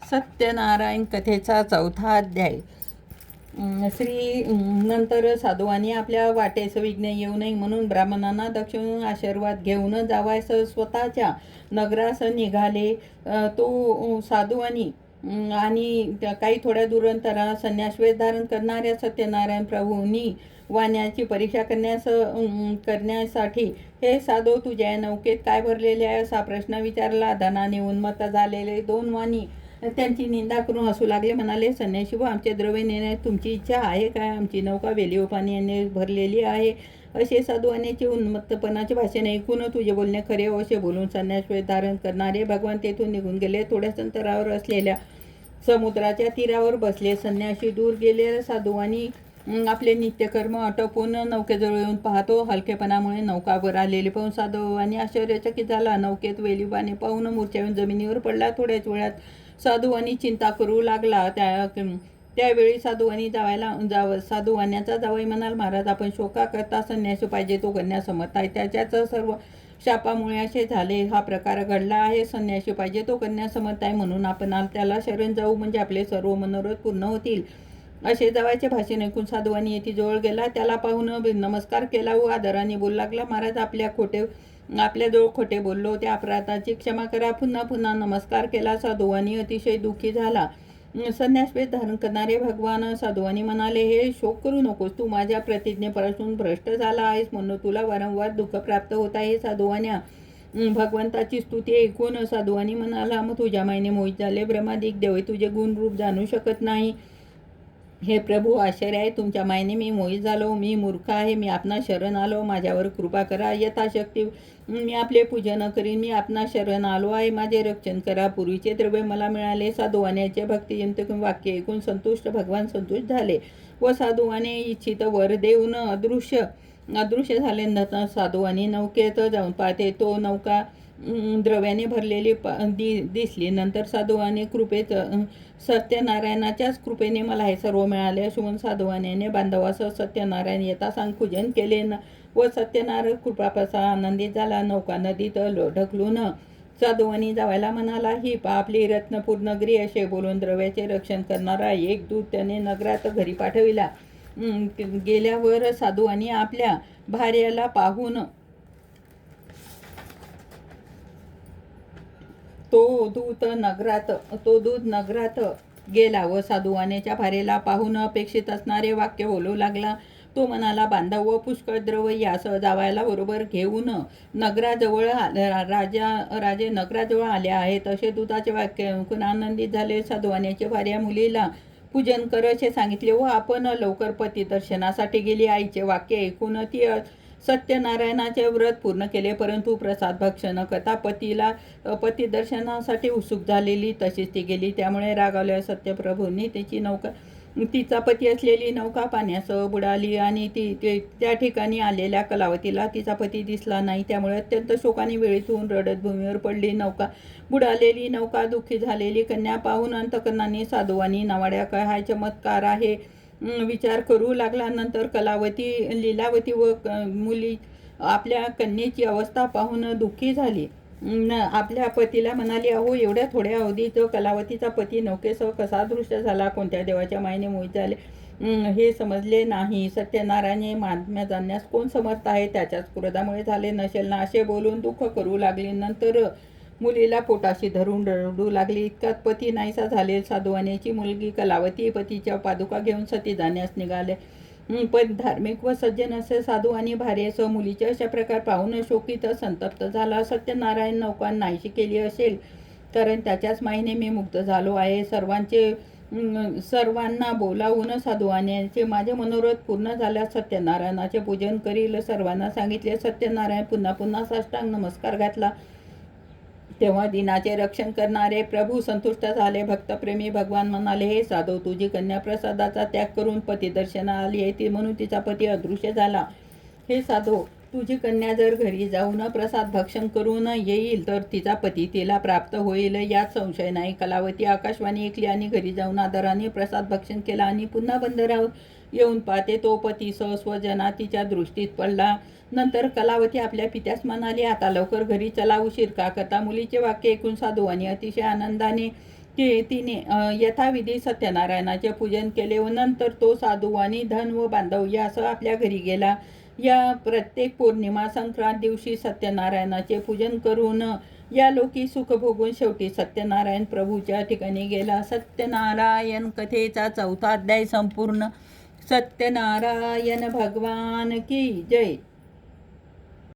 सत्यनारायण कथेचा चौथा अध्याय. नंतर साधूवानी आपल्या वाटेस विघ्न येऊ नये म्हणून ब्राह्मणांना दक्षिणून आशीर्वाद घेऊन जावायस स्वतःच्या नगरास निघाले. तो साधूवानी आणि काही थोड्या दूरांतरा संन्यासवेश धारण करणाऱ्या सत्यनारायण प्रभूंनी वाण्याची परीक्षा करण्यासाठी हे साधू तुझ्या नौकेत काय भरलेले आहे असा प्रश्न विचारला. धनाने उन्मत्त झालेले दोन वाणी त्यांची निंदा करून हसू लागले. म्हणाले, संन्यासी व आमचे द्रव्य नेण्यास तुमची इच्छा आहे काय? आमची नौका वेली व पाण्याने भरलेली आहे. असे साधूवानीचे उन्मत्तपणाचे भाषण ऐकून तुझे बोलणे खरे हो असे बोलून संन्यासवेश धारण करणारे भगवान तेथून निघून गेले. थोड्याच अंतरावर असलेल्या समुद्राच्या तीरावर बसले. संन्यासी दूर गेलेल्या साधूवानी आपले नित्यकर्म आटोपून नौकेजवळ येऊन पाहतो. हलकेपणामुळे नौका वर आलेली पाहून साधूवानी आश्चर्यचकित झाला. नौकेत वेली पाणी पाहून मूर्छेहून जमिनीवर पडला. थोड्याच वेळात साधूवानी चिंता करू लागला. त्यावेळी साधूवान्याचा जावई म्हणाल, महाराज आपण शोका करता संन्यासी पाहिजे तो कन्या समर्थ आहे. त्याच्याच सर्व शापामुळे असे झाले. हा प्रकार घडला आहे. संन्यासी पाहिजे तो कन्या समर्थ आहे म्हणून आपण त्याला शरण जाऊ म्हणजे आपले सर्व मनोरथ पूर्ण होतील. असे जावायचे भाषण ऐकून साधूवानी येथे जवळ गेला. त्याला पाहून नमस्कार केला व आदराने बोलू लागला, महाराज आपल्याजवळ खोटे बोललो, त्या अपराधाची क्षमा करा. पुन्हा पुन्हा नमस्कार केला. साधूवानी अतिशय दुःखी झाला. संन्यासवेश धारण करणारे भगवान साधूवानी म्हणाले, हे शोक करू नकोस. तू माझ्या प्रतिज्ञेपासून भ्रष्ट झाला आहेस म्हणून तुला वारंवार दुःख प्राप्त होत आहे. साधूवान्या भगवंताची स्तुती ऐकून साधूवानी म्हणाला, मग तुझ्या मायने मोहित झाले. ब्रह्मादिक देव तुझे गुणरूप जाणू शकत नाही. हे प्रभू आश्चर्य आहे. तुमच्या मायने मी मोहित झालो. मी मूर्ख आहे. मी आपणा शरण आलो. माझ्यावर कृपा करा. यथाशक्ती मी आपले पूजन करीन. मी आपणा शरण आलो आहे. माझे रक्षण करा. पूर्वीचे द्रव्य मला मिळाले. साधूवान्याचे भक्तिजंत वाक्य ऐकून संतुष्ट भगवान संतुष्ट झाले व साधूवाने इच्छित वर देऊन अदृश्य झाले. साधूवानी नौकेत जाऊन पाहते तो नौका द्रव्याने भरलेली दिसली. नंतर साधूवाने सत्यनारायणाच्याच कृपेने मला हे सर्व मिळाले असे म्हणून साधूवान्याने बांधवासह सत्यनारायण येता सांग पूजन केले व सत्यनारायण कृपापासा आनंदित झाला. नौका नदीत ढकलून साधूवानी जावायला म्हणाला, ही आपली रत्नपूर नगरी असे बोलून द्रव्याचे रक्षण करणारा एक दूत त्याने नगरात घरी पाठविला. गेल्यावर साधूवानी आपल्या भार्याला पाहून तो दूत नगरात गेला व साधूवान्याच्या भार्येला पाहून अपेक्षित असणारे वाक्य बोलू लागला. तो म्हणाला, बांधव व पुष्कळ द्रव्य यासह जावायला बरोबर घेऊन राजे नगराजवळ आले आहेत. असे दूताचे वाक्य ऐकून आनंदित झाले. साधूवान्याची भार्या मुलीला पूजन कर असे सांगितले व आपण लवकर पती दर्शनासाठी गेली. आईचे वाक्य ऐकून ती सत्यनारायणाचे व्रत पूर्ण केले, परंतु प्रसाद भक्षण करता पती दर्शनासाठी उत्सुक झालेली तशीच ती गेली. त्यामुळे रागावल्या सत्यप्रभूंनी तिचा पती असलेली नौका पाण्यासह बुडाली आणि त्या ठिकाणी आलेल्या कलावतीला तिचा पती दिसला नाही. त्यामुळे अत्यंत शोकाने वेळीत होऊन रडत भूमीवर पडली. बुडालेली नौका दुःखी झालेली कन्या पाहून अंतकरणाने साधूवानी नावाड्या काय हा चमत्कार आहे विचार करू लागला. नंतर लीलावती व मुली आपल्या कन्येची अवस्था पाहून दुःखी झाली. आपल्या पतीला म्हणाली, अहो एवढ्या थोड्या अवधीत कलावतीचा पती नौकेसह कसा दृश्य झाला? कोणत्या देवाच्या मायेने मोहित झाले हे समजले नाही. सत्यनारायण महात्म्य जाणण्यास कोण समर्थ आहे? त्याच्याच क्रोधामुळे झाले नसेल ना असे बोलून दुःख करू लागले. नंतर मुलीला पोटाशी धरून रडू लागली. इतक्यात पती नाहीसा झाले. साधूवान्याची मुलगी कलावती पतीच्या पादुका घेऊन सती जाण्यास निघाले. पण धार्मिक व सज्जन असे साधू आणि भार्येसह मुलीचे अशा प्रकार पाहून शोकित संतप्त झाला. सत्यनारायण नौका नाहीशी केली असेल, कारण त्याच्याच मायेने मी मुक्त झालो आहे. सर्वांना बोलावून साधूवान्याचे माझे मनोरथ पूर्ण झाल्यास सत्यनारायणाचे पूजन करील सर्वांना सांगितले. सत्यनारायण पुन्हा पुन्हा साष्टांग नमस्कार घातला. तेव्हा दिनाचे रक्षण करणारे प्रभू संतुष्ट झाले. भक्तप्रेमी भगवान म्हणाले, हे साधू तुझी कन्या प्रसादाचा त्याग करून पती दर्शना आली आहे म्हणून तिचा पती अदृश्य झाला. हे साधू तुझी कन्या जर घरी जाऊन प्रसाद भक्षण करून येईल तर तिचा पती तिला प्राप्त होईल यात संशय नाही. कलावती आकाशवाणी ऐकली आणि घरी जाऊन आदराने प्रसाद भक्षण केला आणि पुन्हा बंदरावर येऊन पाहते तो पती स्वजना तिच्या दृष्टीत पडला. नंतर कलावती आपल्या पित्यास म्हणाली, आता लवकर घरी चला, उशीर का करता? मुलीचे वाक्य ऐकून साधूवानी अतिशय आनंदाने की तिने यथाविधी सत्यनारायणाचे पूजन केले व नंतर तो साधू आणि धन व बांधव यासह आपल्या घरी गेला. या प्रत्येक पौर्णिमा संक्रांत दिवशी सत्यनारायणाचे पूजन करून या लोकी सुख भोगून शेवटी सत्यनारायण प्रभूच्या ठिकाणी गेला. सत्यनारायण कथेचा 4था अध्याय संपूर्ण. सत्यनारायण भगवान की जय.